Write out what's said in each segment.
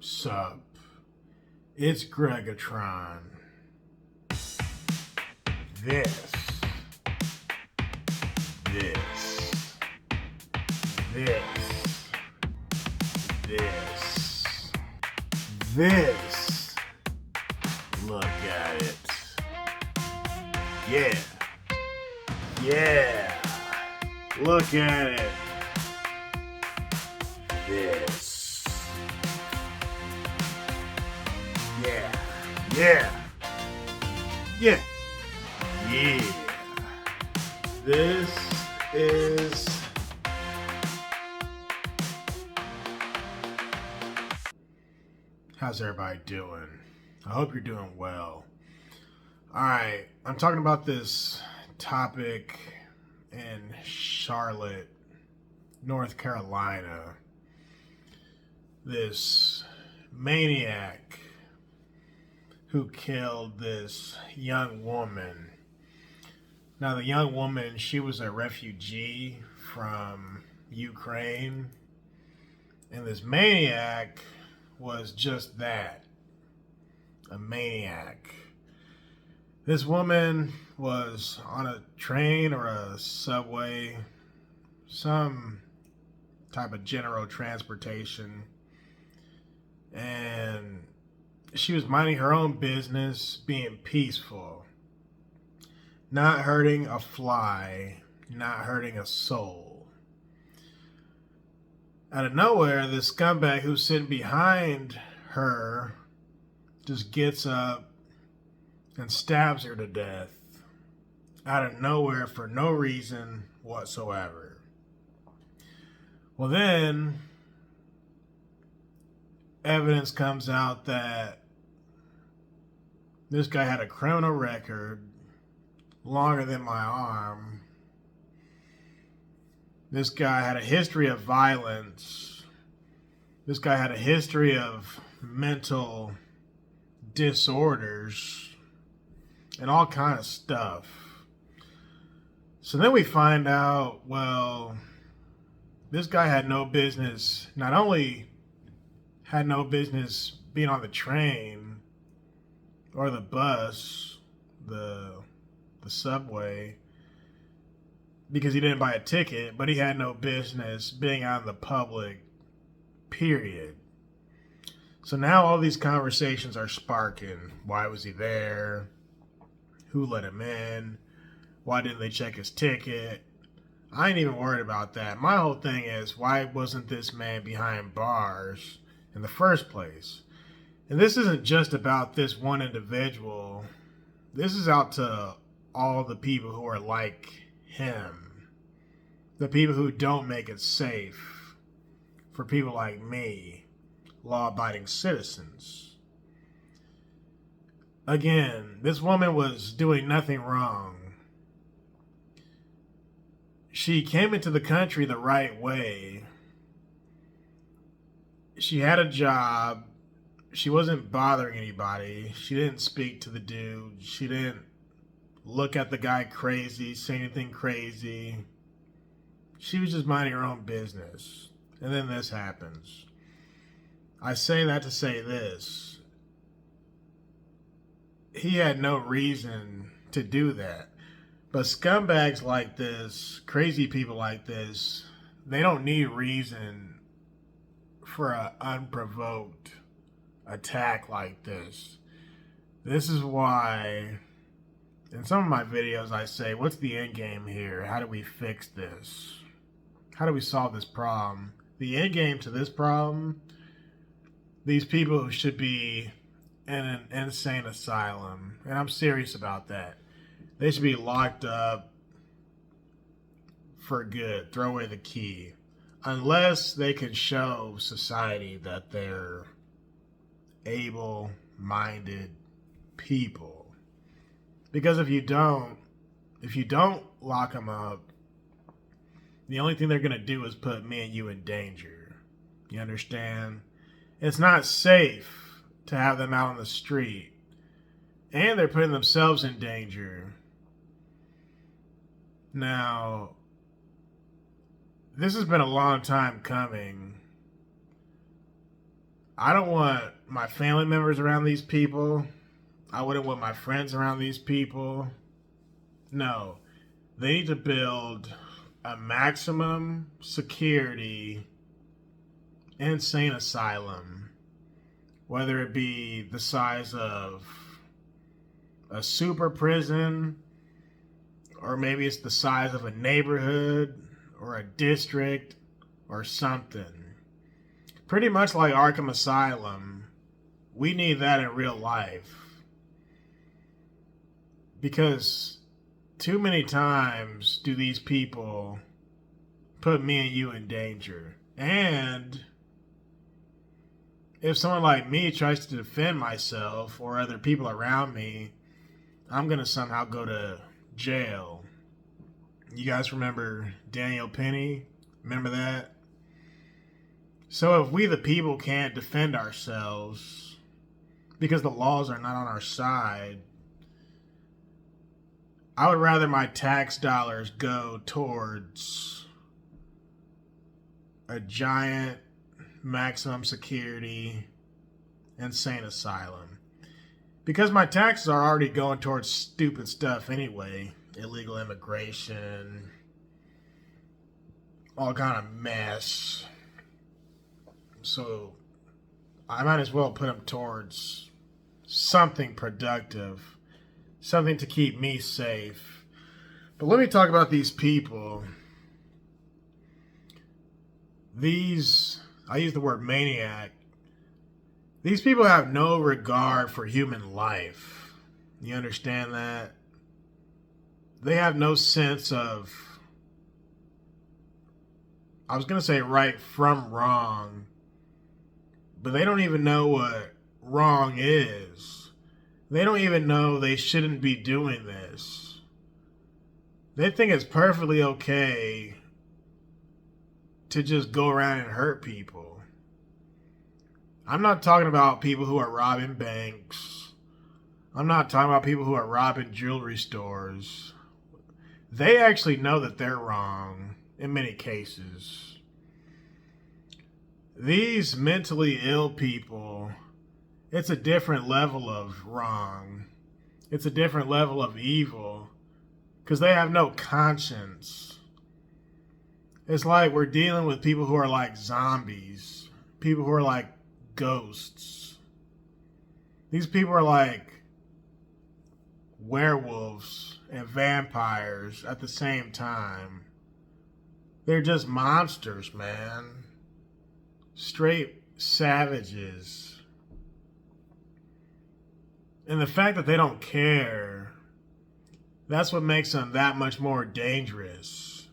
Sup? It's Greggatron. This, this, this, this, this. Look at it. Yeah. Yeah. Look at it. This. Yeah. Yeah. Yeah. Yeah. This is how's everybody doing? I hope you're doing well. Alright, I'm talking about this topic in Charlotte, North Carolina. This maniac who killed this young woman. Now, the young woman, she was a refugee from Ukraine, and this maniac was just that, a maniac. This woman was on a train or a subway, some type of general transportation, and she was minding her own business, being peaceful, not hurting a fly, not hurting a soul. Out of nowhere, this scumbag who's sitting behind her just gets up and stabs her to death out of nowhere for no reason whatsoever. Well, then evidence comes out that this guy had a criminal record longer than my arm. This guy had a history of violence. This guy had a history of mental disorders and all kind of stuff. So then we find out, well, this guy had no business, not only had no business being on the train or the bus, the subway, because he didn't buy a ticket, but he had no business being out in the public, period. So now all these conversations are sparking. Why was he there? Who let him in? Why didn't they check his ticket? I ain't even worried about that. My whole thing is, why wasn't this man behind bars in the first place? And this isn't just about this one individual. This is out to all the people who are like him. The people who don't make it safe for people like me, law-abiding citizens. Again, this woman was doing nothing wrong. She came into the country the right way. She had a job. She wasn't bothering anybody. She didn't speak to the dude. She didn't look at the guy crazy, say anything crazy. She was just minding her own business. And then this happens. I say that to say this. He had no reason to do that. But scumbags like this, crazy people like this, they don't need reason for an unprovoked attack like this. This is why in some of my videos I say, what's the end game here? How do we fix this? How do we solve this problem? The end game to this problem, these people who should be in an insane asylum, and I'm serious about that. They should be locked up for good. Throw away the key. Unless they can show society that they're able-minded people. Because if you don't lock them up, the only thing they're going to do is put me and you in danger. You understand? It's not safe to have them out on the street. And they're putting themselves in danger. Now, this has been a long time coming. I don't want my family members around these people. I wouldn't want my friends around these people. No, they need to build a maximum security insane asylum, whether it be the size of a super prison, or maybe it's the size of a neighborhood or a district or something. Pretty much like Arkham Asylum. We need that in real life. Because too many times do these people put me and you in danger. And if someone like me tries to defend myself or other people around me, I'm going to somehow go to jail. You guys remember Daniel Penny? Remember that? So if we the people can't defend ourselves because the laws are not on our side, I would rather my tax dollars go towards a giant maximum security insane asylum. Because my taxes are already going towards stupid stuff anyway. Illegal immigration, all kind of mess. So I might as well put them towards something productive, something to keep me safe. But let me talk about these people. I use the word maniac. These people have no regard for human life. You understand that? They have no sense of, I was going to say right from wrong, but they don't even know what wrong is. They don't even know they shouldn't be doing this. They think it's perfectly okay to just go around and hurt people. I'm not talking about people who are robbing banks. I'm not talking about people who are robbing jewelry stores. They actually know that they're wrong in many cases. These mentally ill people, it's a different level of wrong. It's a different level of evil because they have no conscience. It's like we're dealing with people who are like zombies, people who are like ghosts. These people are like werewolves and vampires at the same time. They're just monsters, man. Straight savages. And the fact that they don't care, that's what makes them that much more dangerous.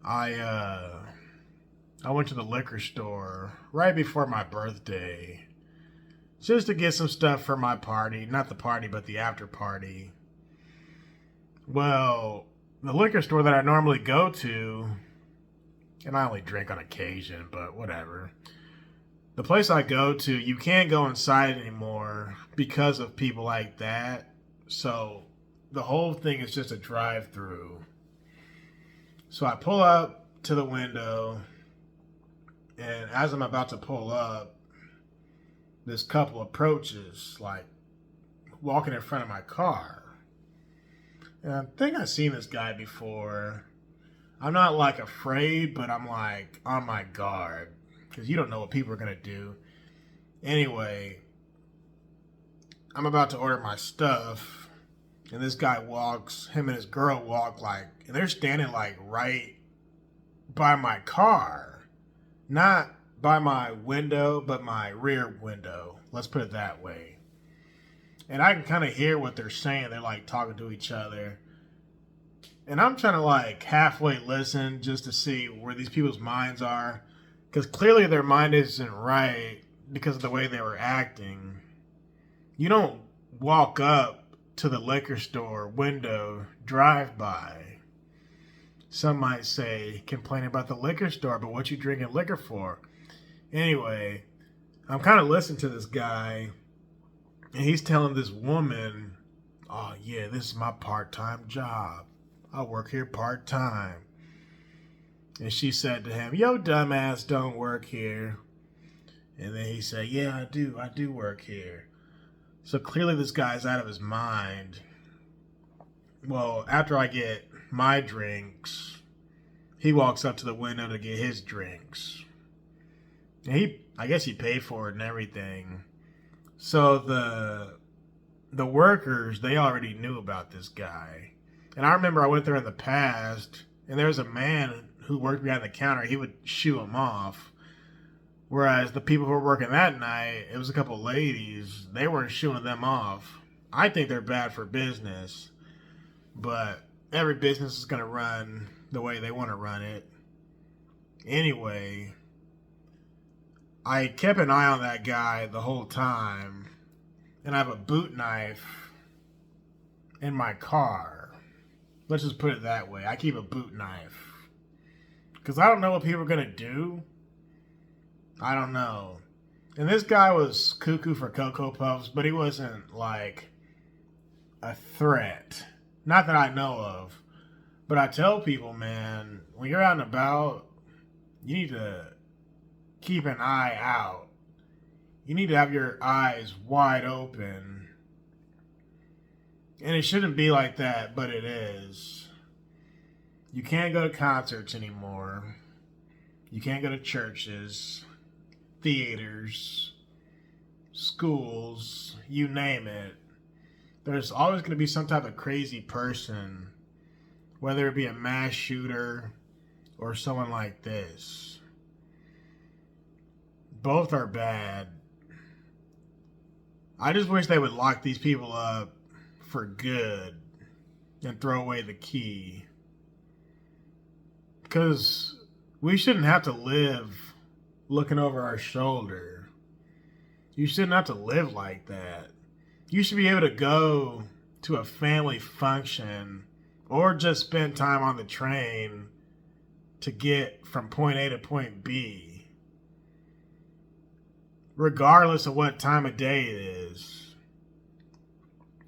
I went to the liquor store right before my birthday just to get some stuff for my party. Not the party, but the after party. Well, the liquor store that I normally go to, and I only drink on occasion, but whatever. The place I go to, you can't go inside anymore because of people like that. So the whole thing is just a drive-through. So I pull up to the window, and as I'm about to pull up, this couple approaches, like walking in front of my car. And I think I've seen this guy before. I'm not like afraid, but I'm like on my guard because you don't know what people are going to do. Anyway, I'm about to order my stuff, and this guy walks, him and his girl walk like, and they're standing like right by my car. Not by my window, but my rear window. Let's put it that way. And I can kind of hear what they're saying. They're like talking to each other. And I'm trying to like halfway listen just to see where these people's minds are. Because clearly their mind isn't right because of the way they were acting. You don't walk up to the liquor store window, drive by. Some might say, complaining about the liquor store, but what you drinking liquor for? Anyway, I'm kind of listening to this guy, and he's telling this woman, oh yeah, this is my part-time job. I work here part-time. And she said to him, yo, dumbass don't work here. And then he said, yeah, I do work here. So clearly this guy's out of his mind. Well, after I get my drinks, he walks up to the window to get his drinks. And I guess he paid for it and everything. So the workers, they already knew about this guy. And I remember I went there in the past, and there was a man who worked behind the counter. He would shoo him off. Whereas the people who were working that night, it was a couple ladies, they weren't shooing them off. I think they're bad for business, but every business is going to run the way they want to run it. Anyway, I kept an eye on that guy the whole time, and I have a boot knife in my car. Let's just put it that way. I keep a boot knife. Because I don't know what people are going to do. I don't know. And this guy was cuckoo for Cocoa Puffs, but he wasn't like a threat. Not that I know of. But I tell people, man, when you're out and about, you need to keep an eye out. You need to have your eyes wide open. And it shouldn't be like that, but it is. You can't go to concerts anymore. You can't go to churches, theaters, schools, you name it. There's always going to be some type of crazy person, whether it be a mass shooter or someone like this. Both are bad. I just wish they would lock these people up for good and throw away the key. Because we shouldn't have to live looking over our shoulder. You shouldn't have to live like that. You should be able to go to a family function or just spend time on the train to get from point A to point B, regardless of what time of day it is.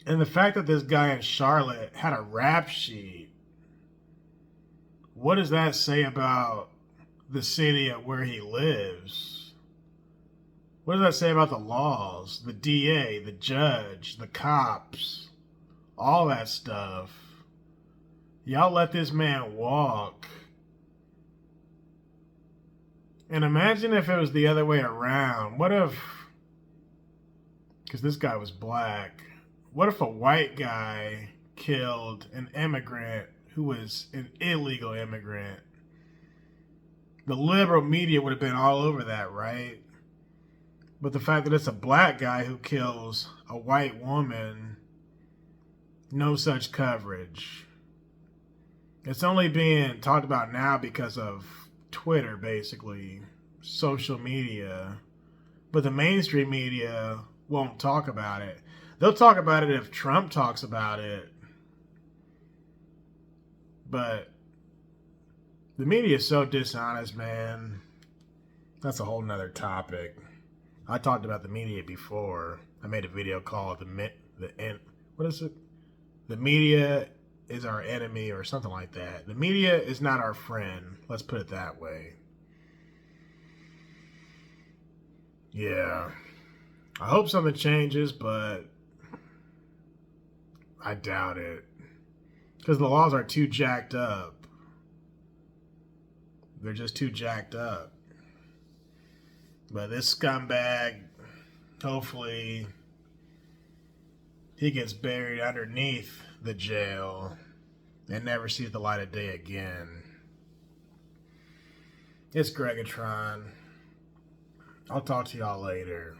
And the fact that this guy in Charlotte had a rap sheet, what does that say about the city where he lives? What does that say about the laws, the DA, the judge, the cops, all that stuff? Y'all let this man walk. And imagine if it was the other way around. What if, because this guy was black, what if a white guy killed an immigrant who was an illegal immigrant? The liberal media would have been all over that, right? But the fact that it's a black guy who kills a white woman, no such coverage. It's only being talked about now because of Twitter, basically, social media. But the mainstream media won't talk about it. They'll talk about it if Trump talks about it. But the media is so dishonest, man. That's a whole nother topic. I talked about the media before. I made a video called what is it? The media is our enemy or something like that. The media is not our friend. Let's put it that way. Yeah. I hope something changes, but I doubt it. Because the laws are too jacked up. They're just too jacked up. But this scumbag, hopefully, he gets buried underneath the jail and never sees the light of day again. It's Greggatron. I'll talk to y'all later.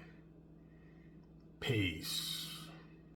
Peace.